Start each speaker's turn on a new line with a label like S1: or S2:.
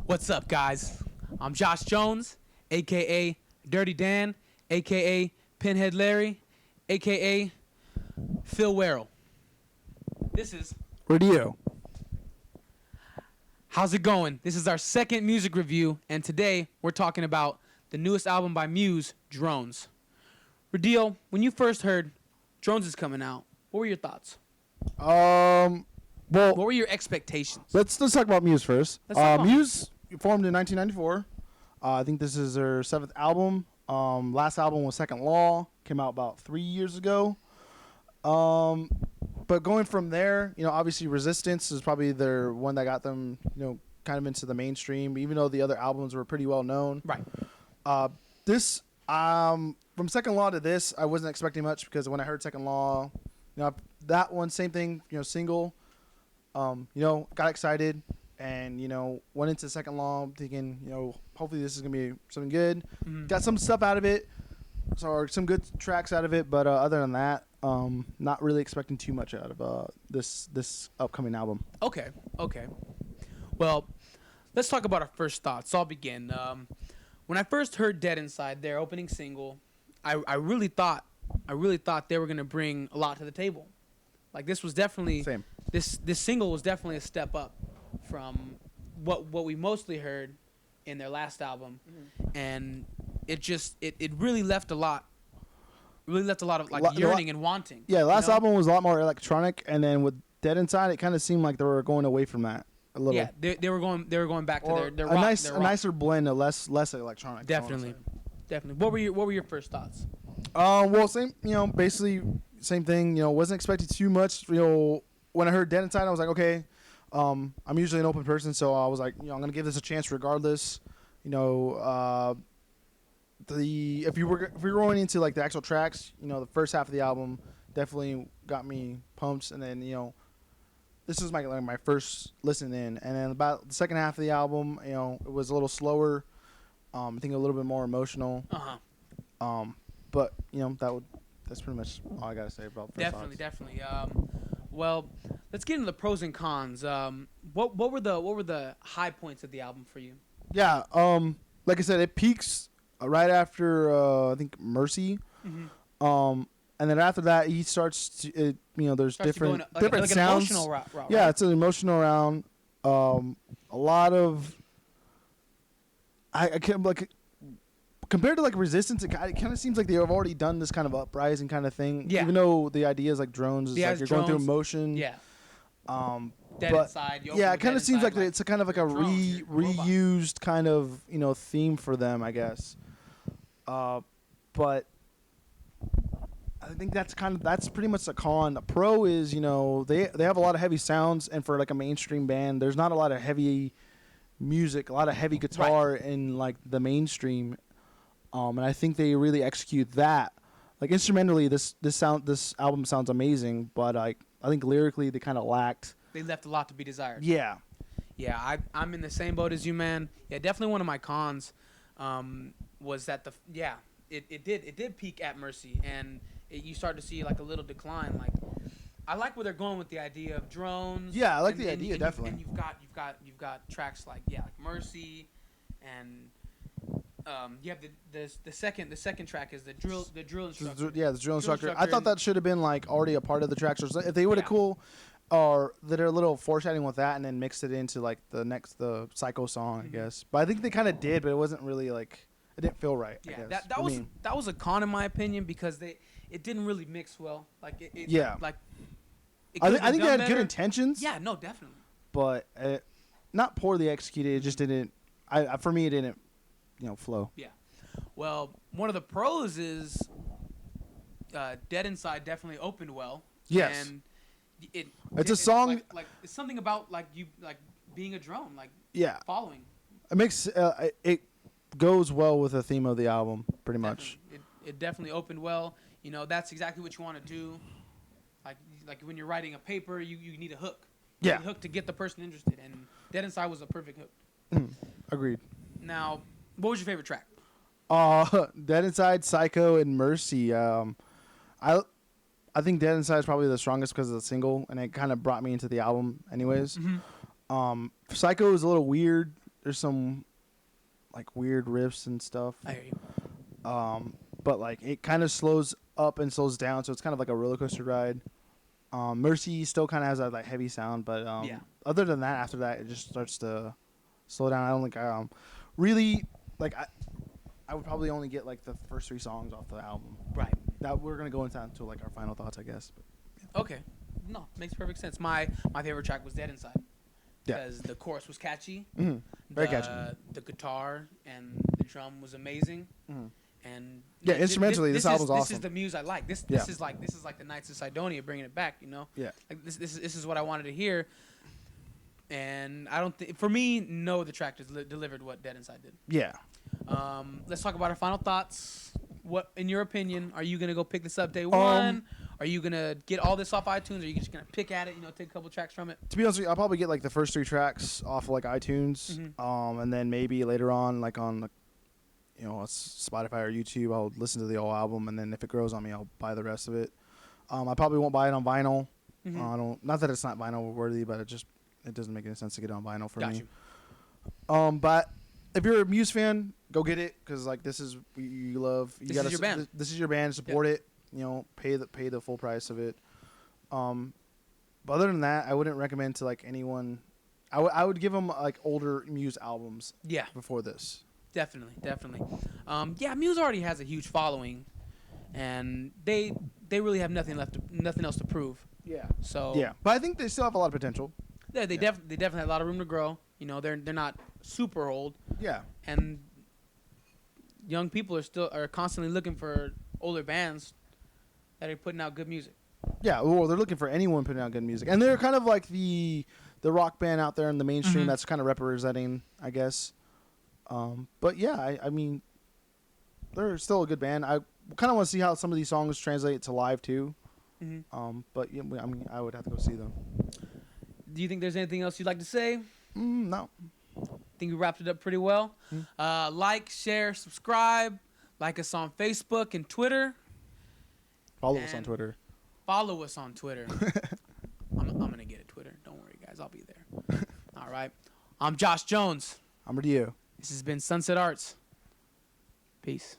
S1: What's up, guys? I'm Josh Jones, aka Dirty Dan, aka Pinhead Larry, aka Phil Werrell. This is
S2: Radio.
S1: How's it going? This is our second music review, and today we're talking about the newest album by Muse, Drones. Radil, when you first heard Drones is coming out, what were your thoughts?
S2: Well,
S1: What were your expectations?
S2: let's talk about Muse first.
S1: Let's talk about
S2: Muse formed in 1994. I think this is their seventh album. Last album was Second Law, came out about 3 years ago. But going from there, obviously Resistance is probably their one that got them, kind of into the mainstream, even though the other albums were pretty well known.
S1: Right.
S2: This, from Second Law to this, I wasn't expecting much because when I heard Second Law, that one, same thing, single, got excited and, went into Second Law thinking, hopefully this is going to be something good.
S1: Mhm.
S2: Got some stuff out of it, or some good tracks out of it, but other than that, not really expecting too much out of this upcoming album.
S1: Okay. Well, let's talk about our first thoughts. I'll begin. When I first heard Dead Inside, their opening single, I really thought they were gonna bring a lot to the table. Like this was definitely
S2: Same.
S1: this single was definitely a step up from what we mostly heard in their last album, and it really left a lot. Really left a lot of yearning and wanting.
S2: Yeah, last album was a lot more electronic, and then with Dead Inside, it kind of seemed like they were going away from that a little.
S1: Yeah, they were going back to their
S2: a
S1: rock,
S2: a nicer blend of less electronic.
S1: Definitely. What were your first thoughts?
S2: Well, same, basically same thing. Wasn't expecting too much. When I heard Dead Inside, I was like, okay. I'm usually an open person, so I was like, I'm gonna give this a chance regardless. If you were going into like the actual tracks, the first half of the album definitely got me pumped, and then this was my first listen in, and then about the second half of the album, it was a little slower. I think a little bit more emotional. But that's pretty much all I gotta say about first thoughts.
S1: Definitely. Well, let's get into the pros and cons. What were the high points of the album for you?
S2: Yeah. Like I said, it peaks right after I think Mercy.
S1: Mm-hmm.
S2: And then after that, he starts to there's different different
S1: like
S2: sounds.
S1: An emotional route,
S2: Yeah,
S1: right?
S2: it's an emotional round. A lot of I can't like compared to like Resistance, it kind of seems like they have already done this kind of uprising kind of thing.
S1: Yeah.
S2: Even though the idea is like drones, is like you're going through emotion.
S1: Yeah. Dead
S2: But
S1: Inside.
S2: yeah, it kind of seems like it's a kind of like a
S1: drones,
S2: reused kind of theme for them, I guess. But I think that's pretty much the con. The pro is they have a lot of heavy sounds, and for like a mainstream band, there's not a lot of heavy music, a lot of heavy guitar in like the mainstream. And I think they really execute that. Like instrumentally, this album sounds amazing, but I think lyrically they kind of lacked.
S1: They left a lot to be desired.
S2: Yeah.
S1: Yeah, I'm in the same boat as you, man. Yeah, definitely one of my cons was that it did peak at Mercy, and you start to see like a little decline. Like I like where they're going with the idea of drones.
S2: Yeah, I like the idea, definitely.
S1: And you've got tracks like Mercy, and you have the second track is the drill instructor.
S2: Yeah, the drill instructor. I thought that should have been like already a part of the tracks, or if they would have or that are a little foreshadowing with that, and then mixed it into like the Psycho song, I guess. But I think they kind of did, but it wasn't really like it didn't feel right.
S1: Yeah,
S2: I guess.
S1: that was a con in my opinion because it didn't really mix well. Like like.
S2: I think they had
S1: better.
S2: good intentions.
S1: Yeah, no, definitely.
S2: But not poorly executed. It just didn't. For me, it didn't. Flow.
S1: Yeah. Well, one of the pros is Dead Inside definitely opened well.
S2: Yes.
S1: And
S2: it's a song.
S1: Like it's something about like you like being a drone, like following.
S2: It makes it goes well with the theme of the album, pretty much.
S1: It definitely opened well. That's exactly what you want to do. Like when you're writing a paper, you need a hook. You need a hook to get the person interested, and Dead Inside was a perfect hook.
S2: Agreed.
S1: Now, what was your favorite track?
S2: Dead Inside, Psycho, and Mercy. I think Dead Inside is probably the strongest because of the single, and it kind of brought me into the album anyways.
S1: Mm-hmm.
S2: Psycho is a little weird. there's some like weird riffs and stuff.
S1: I hear you.
S2: But like it kind of slows up and slows down, so it's kind of like a roller coaster ride. Mercy still kind of has that like heavy sound, but
S1: Yeah.
S2: other than that, after that, it just starts to slow down. I don't think really like I would probably only get like the first 3 songs off the album.
S1: Right.
S2: That we're gonna go into like our final thoughts, I guess. But,
S1: Okay. No, makes perfect sense. My favorite track was Dead Inside.
S2: Yeah.
S1: Because the chorus was catchy.
S2: Very catchy.
S1: The guitar and the drum was amazing. And
S2: Yeah, instrumentally, this album's
S1: This
S2: awesome.
S1: is the Muse I like. This
S2: Yeah.
S1: is like the Knights of Sidonia bringing it back. You know.
S2: Yeah.
S1: Like this is what I wanted to hear. And I don't think for me, no, the track delivered what Dead Inside did.
S2: Yeah.
S1: Let's talk about our final thoughts. What, in your opinion, are you gonna go pick this up day one? Are you gonna get all this off iTunes? Or are you just gonna pick at it? You know, take a couple tracks from it.
S2: To be honest with you, I'll probably get like the first 3 tracks off of, like iTunes, and then maybe later on, like on, you know, Spotify or YouTube, I'll listen to the whole album, and then if it grows on me, I'll buy the rest of it. I probably won't buy it on vinyl. I don't. Not that it's not vinyl worthy, but it doesn't make any sense to get it on vinyl for me.
S1: You.
S2: But if you're a Muse fan, go get it because like this is you love. You
S1: This
S2: gotta
S1: is your band.
S2: This is your band. Support it. You know, pay the full price of it. But other than that, I wouldn't recommend to like anyone. I would give them like older Muse albums.
S1: Yeah.
S2: Before this.
S1: Definitely. Yeah, Muse already has a huge following, and they really have nothing else to prove.
S2: Yeah.
S1: So
S2: Yeah, but I think they still have a lot of potential.
S1: yeah, they definitely have a lot of room to grow. You know, they're not super old,
S2: Yeah.
S1: and young people are constantly looking for older bands that are putting out good music.
S2: Yeah, well, they're looking for anyone putting out good music, and they're kind of like the rock band out there in the mainstream that's kind of representing, I guess. But yeah, I mean, they're still a good band. I kind of want to see how some of these songs translate to live too. But yeah, I mean, I would have to go see them.
S1: Do you think there's anything else you'd like to say?
S2: No.
S1: I think we wrapped it up pretty well. Like, share, subscribe. Like us on Facebook and Twitter.
S2: Follow us on Twitter.
S1: Follow us on Twitter. I'm going to get a Twitter. Don't worry, guys. I'll be there. All right. I'm Josh Jones.
S2: I'm ready to you.
S1: This has been Sunset Arts. Peace.